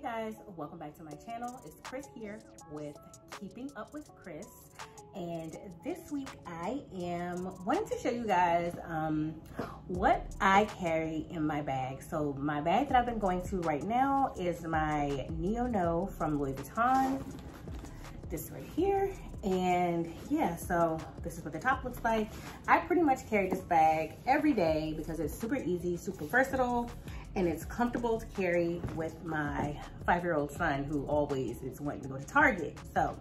guys, welcome back to my channel. It's Kris here with Keeping Up with Kris, and this week I am wanting to show you guys what I carry in my bag. So my bag that I've been going to right now is my NeoNoe from Louis Vuitton, this right here. And yeah, so this is what the top looks like. I pretty much carry this bag every day because it's super easy, super versatile, and it's comfortable to carry with my 5-year-old son who always is wanting to go to Target. So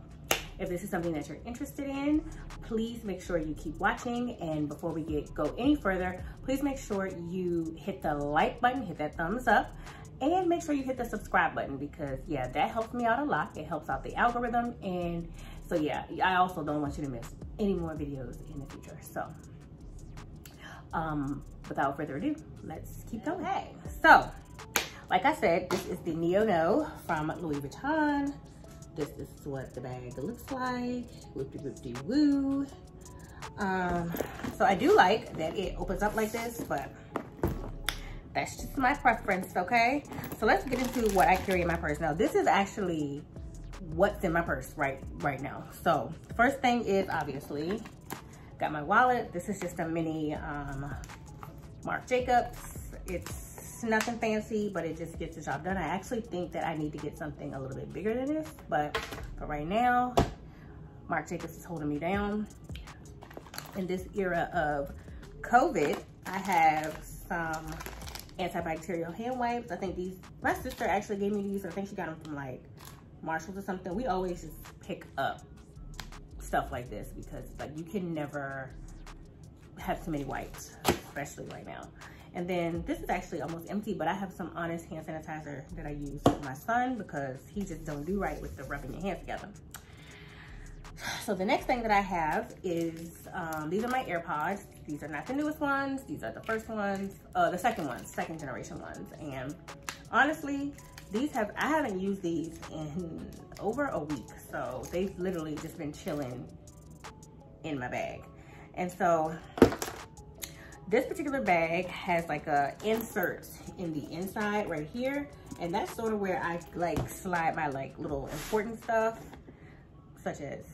if this is something that you're interested in, please make sure you keep watching. And before we go any further, please make sure you hit the like button, hit that thumbs up, and make sure you hit the subscribe button because yeah, that helps me out a lot. It helps out the algorithm. And so yeah, I also don't want you to miss any more videos in the future. So without further ado, let's keep going. Okay, so like I said, this is the NeoNoe from Louis Vuitton. This is what the bag looks like. Whoop-de-whoop-de-woo. So I do like that it opens up like this, but that's just my preference, okay? So let's get into what I carry in my purse. Now, this is actually what's in my purse right now. So the first thing is obviously got my wallet. This is just a mini Marc Jacobs. It's nothing fancy, but it just gets the job done. I actually think that I need to get something a little bit bigger than this, but for right now, Marc Jacobs is holding me down. In this era of COVID, I have some antibacterial hand wipes. I think these, my sister actually gave me these. I think she got them from like Marshalls or something. We always just pick up stuff like this because like you can never have too many wipes, especially right now. And then this is actually almost empty, but I have some Honest hand sanitizer that I use for my son because he just don't do right with the rubbing your hands together. So the next thing that I have is, these are my AirPods. These are not the newest ones. These are the first ones, the second generation ones. And honestly, I haven't used these in over a week. So they've literally just been chilling in my bag. And so this particular bag has like a insert in the inside right here. And that's sort of where I like slide my like little important stuff, such as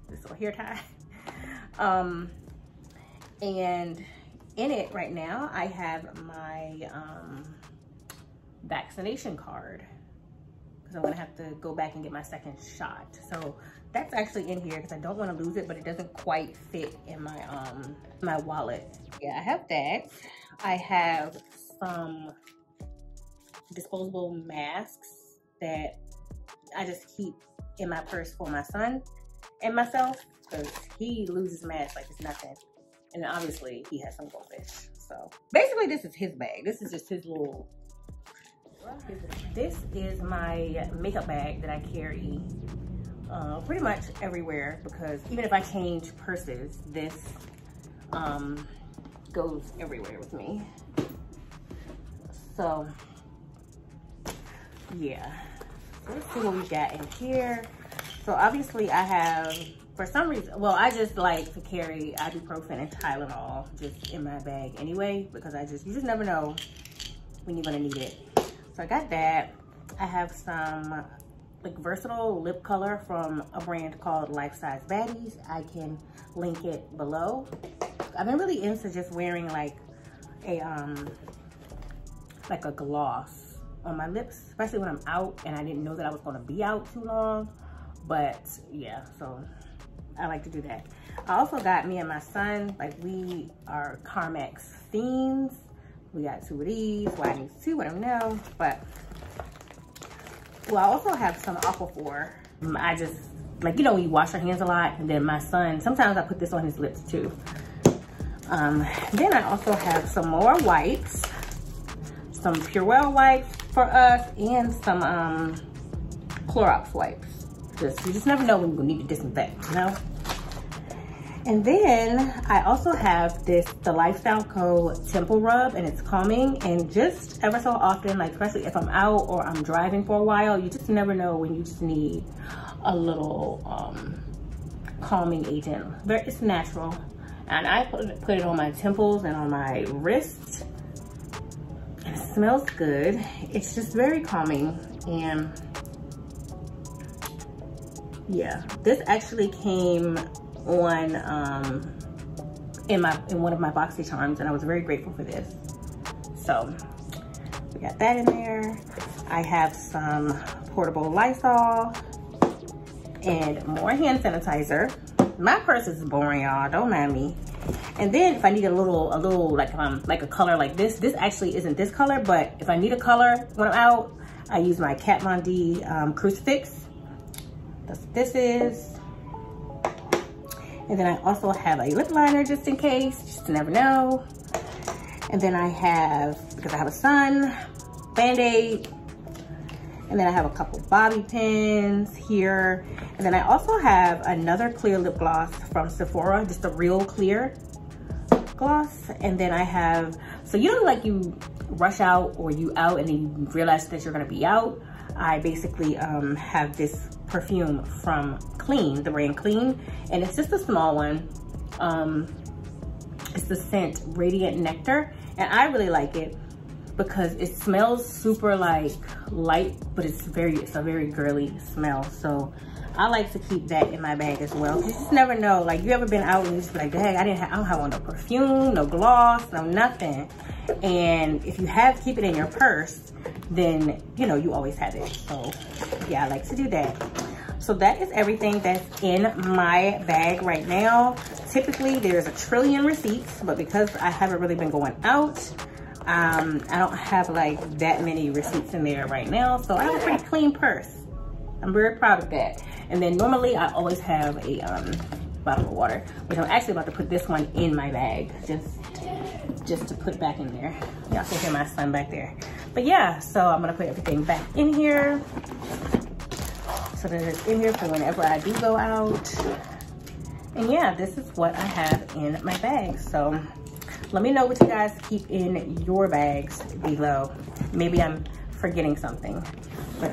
this little hair tie. And in it right now, I have my vaccination card because I'm gonna have to go back and get my second shot. So that's actually in here because I don't want to lose it, but it doesn't quite fit in my my wallet. Yeah, I have that. I have some disposable masks that I just keep in my purse for my son and myself because he loses masks like it's nothing. And obviously he has some goldfish. So basically this is his bag. This is just his little, this is my makeup bag that I carry pretty much everywhere because even if I change purses, this goes everywhere with me. So yeah, so let's see what we got in here. So obviously I have, for some reason, well, I just like to carry ibuprofen and Tylenol just in my bag anyway, because you just never know when you're gonna need it. So I got that. I have some like versatile lip color from a brand called Life Size Baddies. I can link it below. I've been really into just wearing like a gloss on my lips, especially when I'm out, and I didn't know that I was gonna be out too long. But yeah, so I like to do that. I also got, me and my son, like we are Carmex fiends. We got 2 of these. Well, I need 2, I don't know. But, well, I also have some Aquaphor. I just, like, you know, when you wash your hands a lot, and then my son, sometimes I put this on his lips too. Then I also have some more wipes, some Purell wipes for us, and some Clorox wipes. You just never know when you're gonna need to disinfect, you know? And then I also have the Lifestyle Co. Temple Rub, and it's calming. And just ever so often, like especially if I'm out or I'm driving for a while, you just never know when you just need a little calming agent. It's natural. And I put it on my temples and on my wrists. And it's smells good. It's just very calming. And yeah, this actually came on in one of my boxy charms, and I was very grateful for this. So we got that in there. I have some portable Lysol and more hand sanitizer. My purse is boring, y'all, don't mind me. And then if I need a little like a color like this actually isn't this color, but if I need a color when I'm out, I use my Kat Von D crucifix. That's what this is. And then I also have a lip liner just in case, just to never know. And then I have, because I have a son, Band-Aid. And then I have a couple bobby pins here. And then I also have another clear lip gloss from Sephora, just a real clear gloss. And then I have, so you know, like you rush out or you out and then you realize that you're gonna be out. I basically have this perfume from Clean, the brand Clean, and it's just a small one. It's the scent Radiant Nectar, and I really like it because it smells super like light, but it's a very girly smell. So I like to keep that in my bag as well. You just never know. Like, you ever been out and you just be like, dang, I don't have on no perfume, no gloss, no nothing. And if you keep it in your purse, then you know you always have it. So yeah, I like to do that. So that is everything that's in my bag right now. Typically there's 1 trillion receipts, but because I haven't really been going out, I don't have like that many receipts in there right now. So I have a pretty clean purse. I'm very proud of that. And then normally I always have a bottle of water, which I'm actually about to put this one in my bag, just to put back in there. Y'all can hear my son back there. But yeah, so I'm gonna put everything back in here, so that it's in here for whenever I do go out. And yeah, this is what I have in my bag. So let me know what you guys keep in your bags below. Maybe I'm forgetting something, but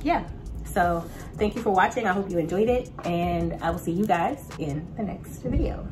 yeah. So thank you for watching. I hope you enjoyed it, and I will see you guys in the next video.